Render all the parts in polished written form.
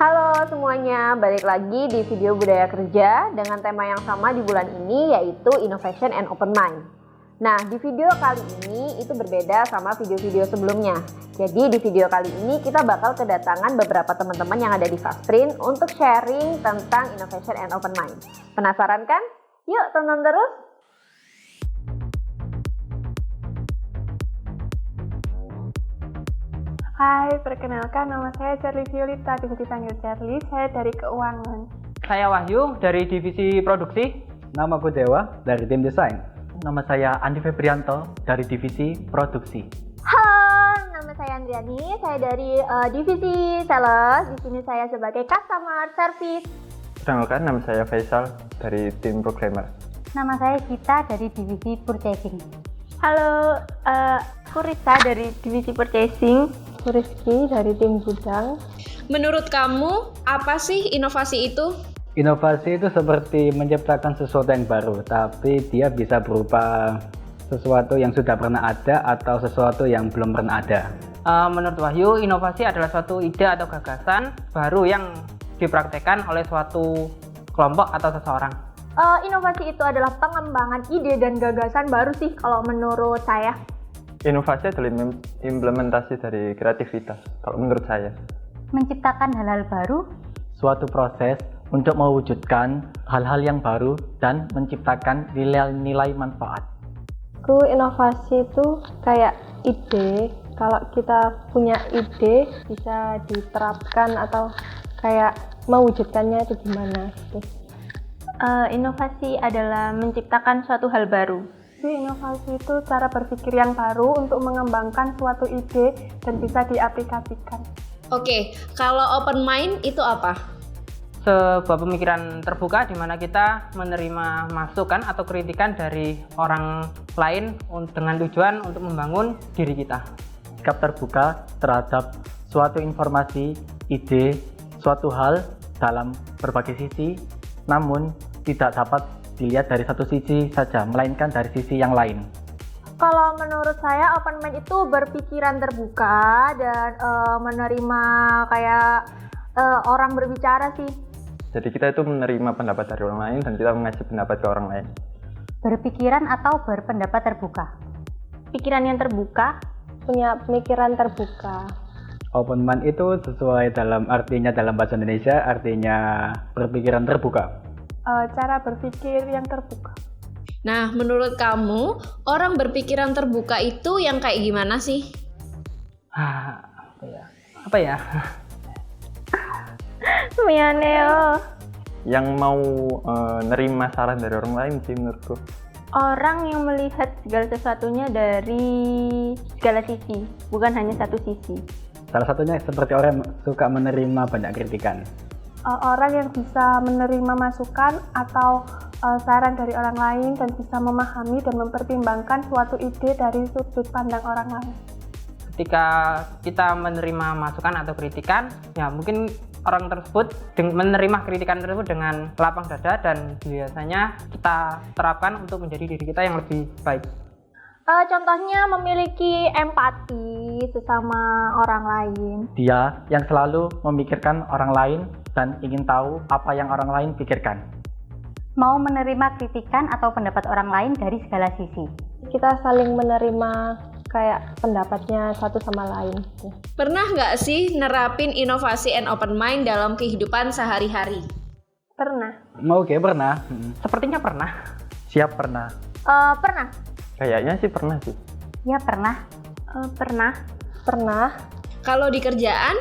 Halo semuanya, balik lagi di video budaya kerja dengan tema yang sama di bulan ini, yaitu Innovation and Open Mind. Nah, di video kali ini itu berbeda sama video-video sebelumnya. Jadi di video kali ini kita bakal kedatangan beberapa teman-teman yang ada di Fastprint untuk sharing tentang Innovation and Open Mind. Penasaran kan? Yuk tonton terus! Hai, perkenalkan nama saya Charlie Violita, bisa dipanggil Charlie, saya dari keuangan. Saya Wahyu dari divisi produksi. Namaku Dewa dari tim desain. Nama saya Andi Febrianto dari divisi produksi. Halo, nama saya Andriani, saya dari divisi sales. Di sini saya sebagai customer service. Perkenalkan, nama saya Faisal dari tim programmer. Nama saya Gita dari divisi purchasing. Halo, aku Rita dari divisi purchasing. Rizky dari tim gudang. Menurut kamu, apa sih inovasi itu? Inovasi itu seperti menciptakan sesuatu yang baru, tapi dia bisa berupa sesuatu yang sudah pernah ada atau sesuatu yang belum pernah ada. Menurut Wahyu, inovasi adalah suatu ide atau gagasan baru yang dipraktekkan oleh suatu kelompok atau seseorang. Inovasi itu adalah pengembangan ide dan gagasan baru sih kalau menurut saya. Inovasi adalah implementasi dari kreativitas, kalau menurut saya. Menciptakan hal-hal baru, Suatu proses untuk mewujudkan hal-hal yang baru dan menciptakan nilai-nilai manfaat. Inovasi itu kayak ide, kalau kita punya ide bisa diterapkan atau kayak mewujudkannya itu gimana gitu. Inovasi adalah menciptakan suatu hal baru. Inovasi itu cara berpikir yang baru untuk mengembangkan suatu ide dan bisa diaplikasikan. Oke, kalau open mind itu apa? Sebuah pemikiran terbuka di mana kita menerima masukan atau kritikan dari orang lain dengan tujuan untuk membangun diri kita. Sikap terbuka terhadap suatu informasi, ide, suatu hal dalam berbagai sisi, namun tidak dapat dilihat dari satu sisi saja, melainkan dari sisi yang lain. Kalau menurut saya open mind itu berpikiran terbuka dan menerima kayak orang berbicara sih. Jadi kita itu menerima pendapat dari orang lain dan kita mengasih pendapat ke orang lain. berpikiran atau berpendapat terbuka. Pikiran yang terbuka, punya pemikiran terbuka. Open mind itu sesuai artinya dalam bahasa Indonesia, artinya berpikiran terbuka. Cara berpikir yang terbuka. Nah, menurut kamu, orang berpikiran terbuka itu yang kayak gimana sih? Apa ya? Mianeo. Yang mau nerima saran dari orang lain sih menurutku. Orang yang melihat segala sesuatunya dari segala sisi, bukan hanya satu sisi. Salah satunya seperti orang yang suka menerima banyak kritikan. Orang yang bisa menerima masukan atau saran dari orang lain dan bisa memahami dan mempertimbangkan suatu ide dari sudut pandang orang lain. Ketika kita menerima masukan atau kritikan, ya mungkin orang tersebut menerima kritikan tersebut dengan lapang dada dan biasanya kita terapkan untuk menjadi diri kita yang lebih baik. Contohnya memiliki empati sesama orang lain. Dia yang selalu memikirkan orang lain dan ingin tahu apa yang orang lain pikirkan. Mau menerima kritikan atau pendapat orang lain dari segala sisi. Kita saling menerima kayak pendapatnya satu sama lain. Pernah nggak sih nerapin inovasi and open mind dalam kehidupan sehari-hari? Pernah. Oke, pernah. Sepertinya pernah. Siap pernah. Pernah. Kayaknya sih pernah sih. Ya pernah. Pernah. Kalau di kerjaan,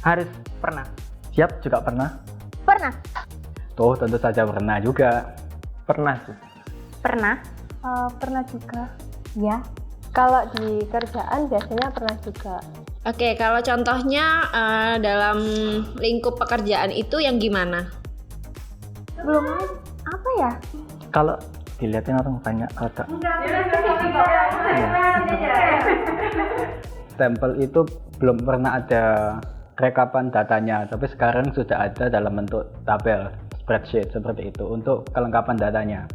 Harus pernah. Siap juga pernah. Pernah. Tuh, tentu saja pernah juga. Pernah sih. Pernah. Pernah juga. Ya. Kalau di kerjaan biasanya pernah juga. oke, kalau contohnya dalam lingkup pekerjaan itu yang gimana? Belum apa ya? Kalau dilihatin orang banyak ada. Stempel itu belum pernah ada rekapan datanya, tapi sekarang sudah ada dalam bentuk tabel, spreadsheet seperti itu untuk kelengkapan datanya.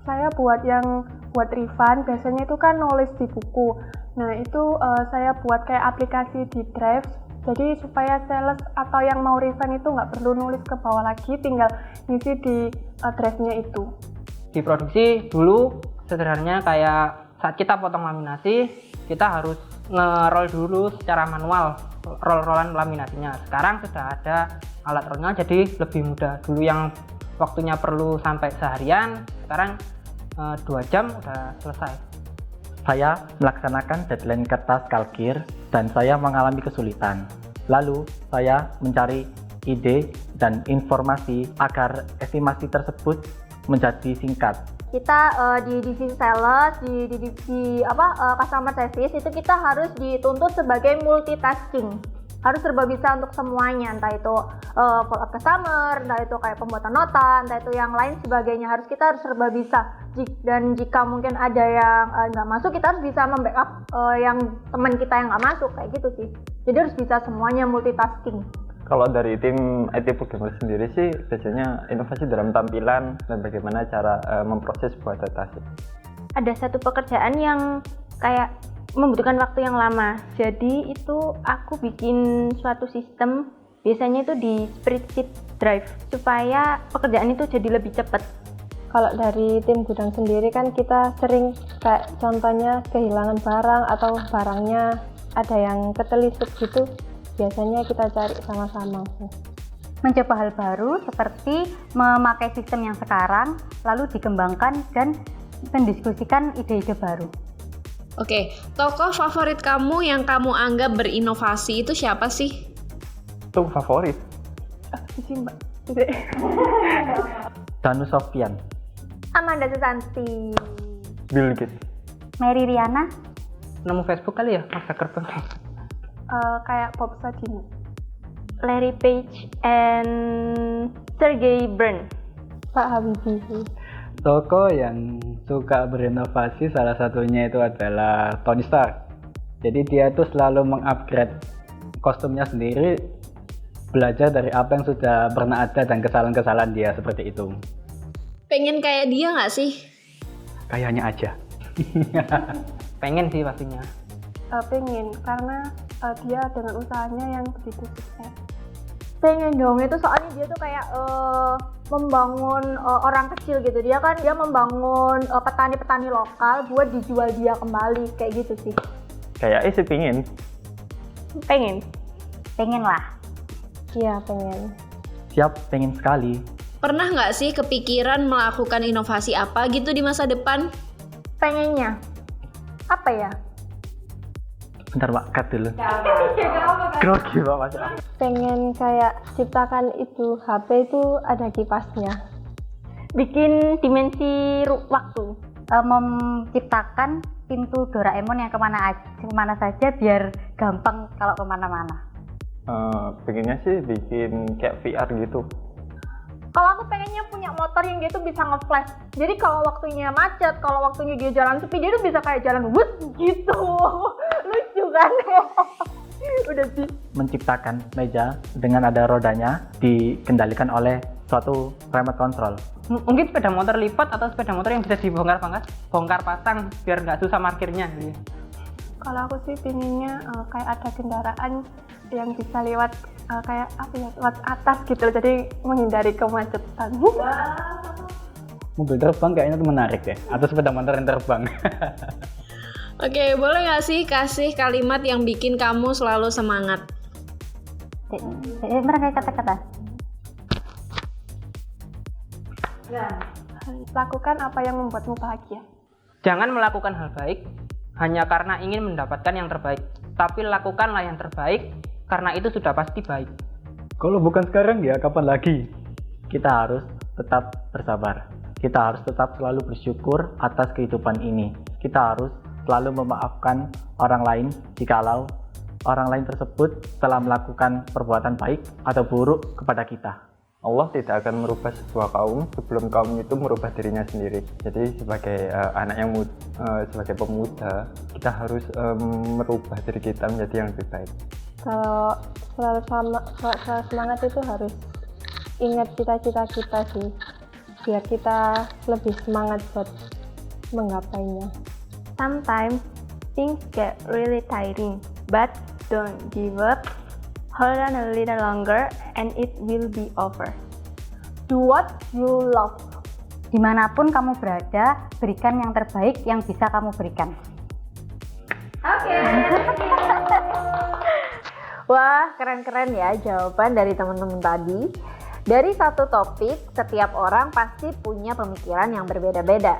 Saya buat refund, biasanya itu kan nulis di buku. Nah itu saya buat kayak aplikasi di Drive Jadi supaya sales atau yang mau resign itu nggak perlu nulis ke bawah lagi, tinggal ngisi di drive-nya itu. Di produksi dulu sederhananya kayak saat kita potong laminasi, kita harus nge-roll dulu secara manual, roll-rollan laminasinya. Sekarang sudah ada alat rollnya, jadi lebih mudah. Dulu yang waktunya perlu sampai seharian, sekarang 2 jam udah selesai. Saya melaksanakan deadline kertas kalkir dan saya mengalami kesulitan. Lalu saya mencari ide dan informasi agar estimasi tersebut menjadi singkat. Kita di divisi sales, di divisi customer service itu kita harus dituntut sebagai multitasking. Harus serba bisa untuk semuanya, entah itu follow up customer, entah itu kayak pembuatan nota, entah itu yang lain sebagainya. Kita harus serba bisa. Dan jika mungkin ada yang nggak masuk, kita harus bisa membackup yang teman kita yang nggak masuk, kayak gitu sih. Jadi harus bisa semuanya, multitasking. Kalau dari tim IT Programmer sendiri sih biasanya inovasi dalam tampilan dan bagaimana cara memproses sebuah data sih. Ada satu pekerjaan yang kayak membutuhkan waktu yang lama. Jadi itu aku bikin suatu sistem, biasanya itu di spreadsheet drive, supaya pekerjaan itu jadi lebih cepat. Kalau dari tim gudang sendiri kan kita sering kayak contohnya kehilangan barang atau barangnya ada yang ketelisik gitu, biasanya kita cari sama-sama. Mencoba hal baru seperti memakai sistem yang sekarang, lalu dikembangkan dan mendiskusikan ide-ide baru. Oke, tokoh favorit kamu yang kamu anggap berinovasi itu siapa sih? Itu favorit. Sisi Mbak. Danu Sofyan. Amanda Susanti. Bill Gates. Mary Riana, Nemu Facebook kali ya, Mark Zuckerberg. Kayak Bob Sadino. Larry Page and Sergey Brin. Pak Habibie. Toko yang suka berinovasi salah satunya itu adalah Tony Stark. Jadi dia tuh selalu mengupgrade kostumnya sendiri, belajar dari apa yang sudah pernah ada dan kesalahan-kesalahan dia seperti itu. Pengen kayak dia nggak sih? Kayaknya aja. Pengen sih pastinya. Pengen, karena dia dengan usahanya yang begitu sukses. Pengen dong, itu soalnya dia tuh kayak membangun orang kecil gitu. Dia membangun petani-petani lokal buat dijual dia kembali, kayak gitu sih. Kayaknya sih pengen. pengen lah. Iya, pengen. Siap, pengen sekali. Pernah nggak sih kepikiran melakukan inovasi apa gitu di masa depan? Pengennya apa ya? Bentar Pak, cut dulu. Grogi Pak, Mas. Pengen kayak ciptakan itu HP itu ada kipasnya. Bikin dimensi waktu. Menciptakan pintu Doraemon yang kemana saja biar gampang kalau kemana-mana. Pengennya sih bikin kayak VR gitu. Kalau aku pengennya punya motor yang dia tuh bisa nge-flash. Jadi kalau waktunya macet, kalau waktunya dia jalan sepi, dia tuh bisa kayak jalan wut gitu. Lucu kan? Udah sih. Menciptakan meja dengan ada rodanya dikendalikan oleh suatu remote control. Mungkin sepeda motor lipat atau sepeda motor yang bisa bongkar pasang biar nggak susah parkirnya gitu. Kalau aku sih pinginnya kayak ada kendaraan yang bisa lewat kayak apa ya, lewat atas gitu, jadi menghindari kemacetan. Mobil terbang kayaknya tuh menarik ya, atau sepeda motor yang terbang. Oke, boleh nggak sih kasih kalimat yang bikin kamu selalu semangat? Mereka kata-kata. Lakukan apa yang membuatmu bahagia. Jangan melakukan hal baik hanya karena ingin mendapatkan yang terbaik, tapi lakukanlah yang terbaik karena itu sudah pasti baik. Kalau bukan sekarang ya kapan lagi? Kita harus tetap bersabar. Kita harus tetap selalu bersyukur atas kehidupan ini. Kita harus selalu memaafkan orang lain jikalau orang lain tersebut telah melakukan perbuatan baik atau buruk kepada kita. Allah tidak akan merubah sebuah kaum sebelum kaum itu merubah dirinya sendiri. Jadi sebagai anak yang sebagai pemuda, kita harus merubah diri kita menjadi yang lebih baik. Kalau selalu semangat itu harus ingat cita-cita kita sih, biar kita lebih semangat buat menggapainya. Sometimes things get really tiring, but don't give up. Hold on a little longer and it will be over. Do what you love. Dimanapun kamu berada, berikan yang terbaik yang bisa kamu berikan. Wah, keren-keren ya jawaban dari teman-teman tadi. Dari satu topik, setiap orang pasti punya pemikiran yang berbeda-beda.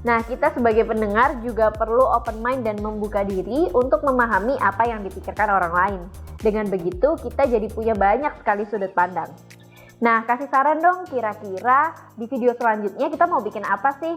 Nah, kita sebagai pendengar juga perlu open mind dan membuka diri untuk memahami apa yang dipikirkan orang lain. Dengan begitu, kita jadi punya banyak sekali sudut pandang. Nah, kasih saran dong, kira-kira di video selanjutnya kita mau bikin apa sih?